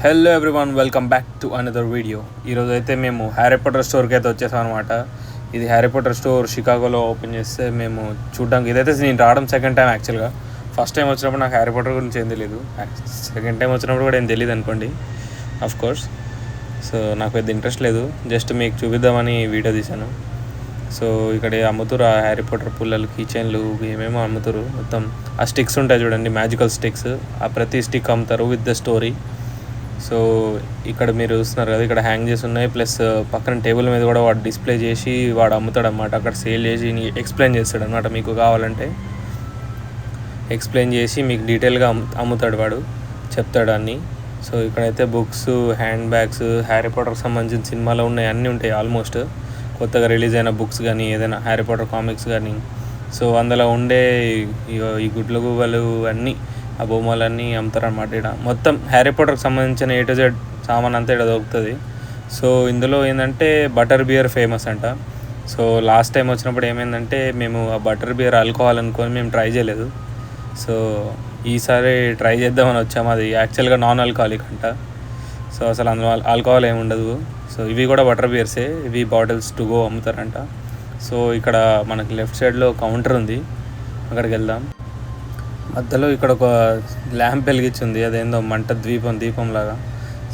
Hello everyone, welcome back to another video. ఈరోజు అయితే మేము హ్యారీ పాటర్ స్టోర్కి అయితే వచ్చేసాం అనమాట. ఇది హ్యారీ పాటర్ స్టోర్ షికాగోలో ఓపెన్ చేస్తే మేము చూడడానికి ఇదైతే నేను రావడం సెకండ్ టైం. యాక్చువల్గా ఫస్ట్ టైం వచ్చినప్పుడు నాకు హ్యారీ పాటర్ గురించి ఏం తెలియదు, సెకండ్ టైం వచ్చినప్పుడు కూడా ఏం తెలియదు అనుకోండి, ఆఫ్ కోర్స్. సో నాకు పెద్ద ఇంట్రెస్ట్ లేదు, జస్ట్ మీకు చూపిద్దామని వీడియో తీశాను. సో ఇక్కడ అమ్ముతారు ఆ హ్యారీ పాటర్ పుల్లలు, కీచైన్లు, ఏమేమో అమ్ముతారు. మొత్తం ఆ స్టిక్స్ ఉంటాయి చూడండి, మ్యాజికల్ స్టిక్స్. ఆ ప్రతి స్టిక్ అమ్ముతారు విత్ ద స్టోరీ. సో ఇక్కడ మీరు చూస్తున్నారు కదా, ఇక్కడ హ్యాంగ్ చేసి ఉన్నాయి. ప్లస్ పక్కన టేబుల్ మీద కూడా వాడు డిస్ప్లే చేసి వాడు అమ్ముతాడు అనమాట. అక్కడ సేల్ చేసి ఎక్స్ప్లెయిన్ చేస్తాడు అనమాట. మీకు కావాలంటే ఎక్స్ప్లెయిన్ చేసి మీకు డీటెయిల్గా అమ్ముతాడు వాడు, చెప్తాడు అన్నీ. సో ఇక్కడైతే బుక్స్, హ్యాండ్ బ్యాగ్స్, హ్యారీ పాటర్కి సంబంధించిన సినిమాలో ఉన్నాయి, అన్నీ ఉంటాయి ఆల్మోస్ట్. కొత్తగా రిలీజ్ అయిన బుక్స్ కానీ, ఏదైనా హ్యారీ పాటర్ కామిక్స్ కానీ. సో అందులో ఉండే ఈ గుడ్లు గువ్వలు అన్నీ, ఆ బొమ్మలన్నీ అమ్ముతారనమాట. ఇక్కడ మొత్తం హ్యారీ పాటర్కి సంబంధించిన A to Z సామాన్ అంతా ఇక్కడ దొరుకుతుంది. సో ఇందులో ఏంటంటే బటర్ బియర్ ఫేమస్ అంట. సో లాస్ట్ టైం వచ్చినప్పుడు ఏమైందంటే మేము ఆ బటర్ బియర్ ఆల్కహాల్ అనుకొని మేము ట్రై చేయలేదు. సో ఈసారి ట్రై చేద్దామని వచ్చాము. అది యాక్చువల్గా నాన్ ఆల్కహాలిక్ అంట. సో అసలు అందులో ఆల్కహాల్ ఏమి ఉండదు. సో ఇవి కూడా బటర్ బియర్సే, ఇవి బాటిల్స్ టు గో అమ్ముతారంట. సో ఇక్కడ మనకి లెఫ్ట్ సైడ్లో కౌంటర్ ఉంది, అక్కడికి వెళ్దాం. మధ్యలో ఇక్కడ ఒక ల్యాంప్ వెలిగించింది, అదేందో మంట దీపం లాగా.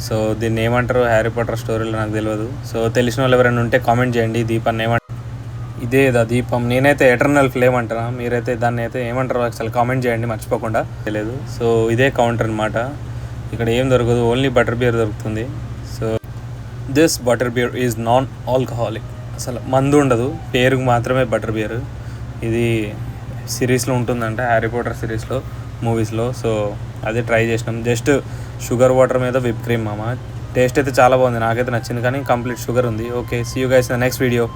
సో దీన్ని ఏమంటారు హ్యారీ పాటర్ స్టోరీలో నాకు తెలియదు. సో తెలిసిన వాళ్ళు ఎవరైనా ఉంటే కామెంట్ చేయండి, ఈ దీపాన్ని ఏమంటారు. ఇదేదా దీపం? నేనైతే ఎటర్నల్ ఫ్లేమ్ అంటారా, మీరైతే దాన్ని అయితే ఏమంటారు అసలు కామెంట్ చేయండి మర్చిపోకుండా. తెలియదు. సో ఇదే కౌంటర్ అనమాట. ఇక్కడ ఏం దొరకదు, ఓన్లీ బటర్ బియర్ దొరుకుతుంది. So this butter beer is non alcoholic. అసలు మందు ఉండదు, పేరుకు మాత్రమే బటర్ బియర్. ఇది సిరీస్లో ఉంటుందంట, హ్యారీ పాటర్ సిరీస్లో, మూవీస్లో. సో అదే ట్రై చేసినాం. జస్ట్ షుగర్ వాటర్ మీద విప్ క్రీమ్ మామ. టేస్ట్ అయితే చాలా బాగుంది, నాకైతే నచ్చింది, కానీ కంప్లీట్ షుగర్ ఉంది. Okay, see you guys in the next video.